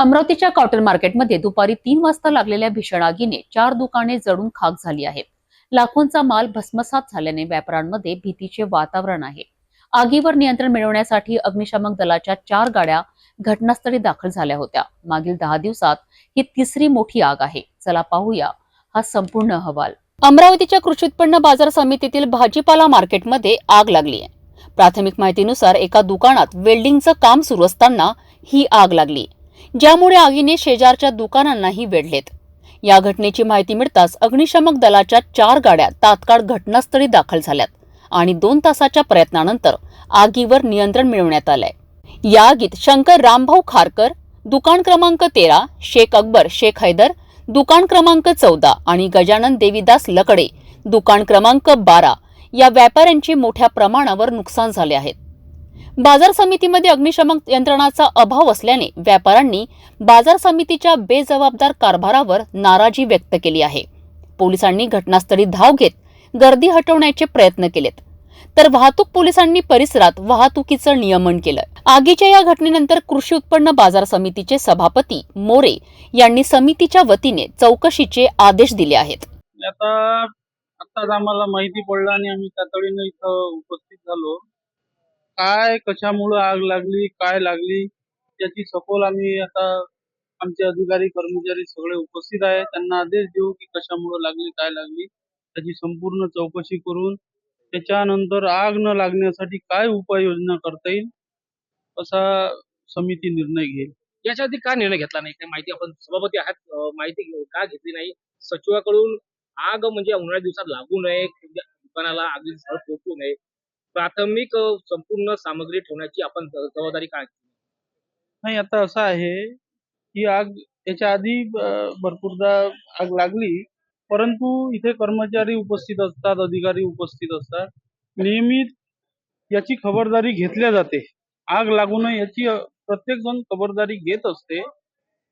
अमरावतीच्या कॉटन मार्केटमध्ये दुपारी 3 वाजता लागलेल्या भीषण आगीने 4 दुकाने जळून खाक झाली आहेत. लाखोंचा माल भस्मसात झाल्याने व्यापाऱ्यांमध्ये भीतीचे वातावरण आहे. आगीवर नियंत्रण मिळवण्यासाठी अग्निशमन दलाच्या 4 गाड्या घटनास्थळी दाखल झाल्या होत्या. मागील 10 दिवसात ही तिसरी मोठी आग आहे. चला पाहूया हा संपूर्ण अहवाल. अमरावतीच्या कृषी उत्पन्न बाजार समितीतील भाजीपाला मार्केटमध्ये आग लागली आहे. प्राथमिक माहितीनुसार एका दुकानात वेल्डिंगचं काम सुरू असताना ही आग लागली, ज्यामुळे आगीने शेजारच्या दुकानांनाही वेढलेत. या घटनेची माहिती मिळताच अग्निशमन दलाच्या 4 गाड्या तात्काळ घटनास्थळी दाखल झाल्यात आणि 2 तासाच्या प्रयत्नानंतर आगीवर नियंत्रण मिळवण्यात आलंय. या आगीत शंकर रामभाऊ खारकर, दुकान क्रमांक 13, शेख अकबर शेख हैदर, दुकान क्रमांक 14 आणि गजानन देवीदास लकडे, दुकान क्रमांक 12 या व्यापाऱ्यांचे मोठ्या प्रमाणावर नुकसान झाले आहेत. बाजार समितीमध्ये अग्निशमन यंत्रणाचा अभाव असल्याने व्यापाऱ्यांनी बाजार समितीच्या बेजबाबदार कारभारावर नाराजी व्यक्त केली आहे. पोलिसांनी घटनास्थळी धाव घेत गर्दी हटवण्याचे प्रयत्न केलेत, तर वाहतूक पोलिसांनी परिसरात वाहतुकीचं नियमन केलं. आगीच्या या घटनेनंतर कृषी उत्पन्न बाजार समितीचे सभापती मोरे यांनी समितीच्या वतीने चौकशीचे आदेश दिले आहेत. आताच आम्हाला माहिती पडलं आणि आम्ही तातडीने इथं उपस्थित झालो. काय कशामुळे आग लागली, काय लागली याची सखोल आम्ही आता आमचे अधिकारी कर्मचारी सगळे उपस्थित आहे. त्यांना आदेश देऊ की कशामुळे लागली, काय लागली त्याची संपूर्ण चौकशी करून त्याच्यानंतर आग न लागण्यासाठी काय उपाययोजना करता येईल असा समिती निर्णय घेईल. याच्या आधी का निर्णय घेतला नाही? माहिती आपण सभापती आहात, माहिती का घेतली नाही? सचिवाकडून आग म्हणजे उन्हाळ्या दिवसात लागू नये, दुकानाला आगीची झळ पोहोचू नये, प्राथमिक संपूर्ण सामग्री ठेवण्याची आपण जबाबदारी काय? नाही, आता असं आहे की आग याच्या आधी भरपूरदा आग लागली, परंतु इथे कर्मचारी उपस्थित असतात, अधिकारी उपस्थित असतात. नेहमी याची खबरदारी घेतल्या जाते. आग लागू नये याची प्रत्येक जण खबरदारी घेत असते.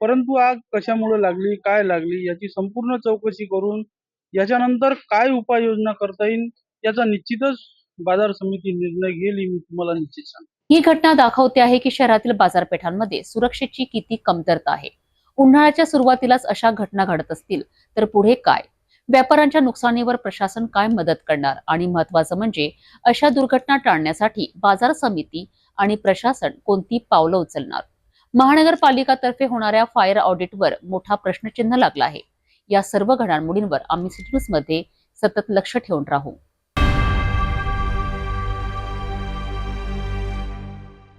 परंतु आग कशामुळे लागली, काय लागली याची संपूर्ण चौकशी करून याच्यानंतर काय उपाययोजना करता येईल याचा निश्चितच बाजार समिती निर्णय घेईल, मी तुम्हाला निश्चित सांगतो. ही घटना दाखवते आहे की शहरातील बाजारपेठांमध्ये सुरक्षेची किती कमतरता आहे. उन्हाळ्याच्या सुरुवातीलाच अशा घटना घडत असतील तर पुढे काय? व्यापाऱ्यांच्या नुकसानीवर प्रशासन काय मदत करणार? आणि महत्त्वाचं म्हणजे अशा दुर्घटना टाळण्यासाठी बाजार समिती आणि प्रशासन कोणती पावलं उचलणार? महानगरपालिकातर्फे होणाऱ्या फायर ऑडिटवर मोठा प्रश्नचिन्ह लागला आहे. या सर्व घडामोडींवर आम्ही सिटी न्यूज मध्ये सतत लक्ष ठेवून राहू.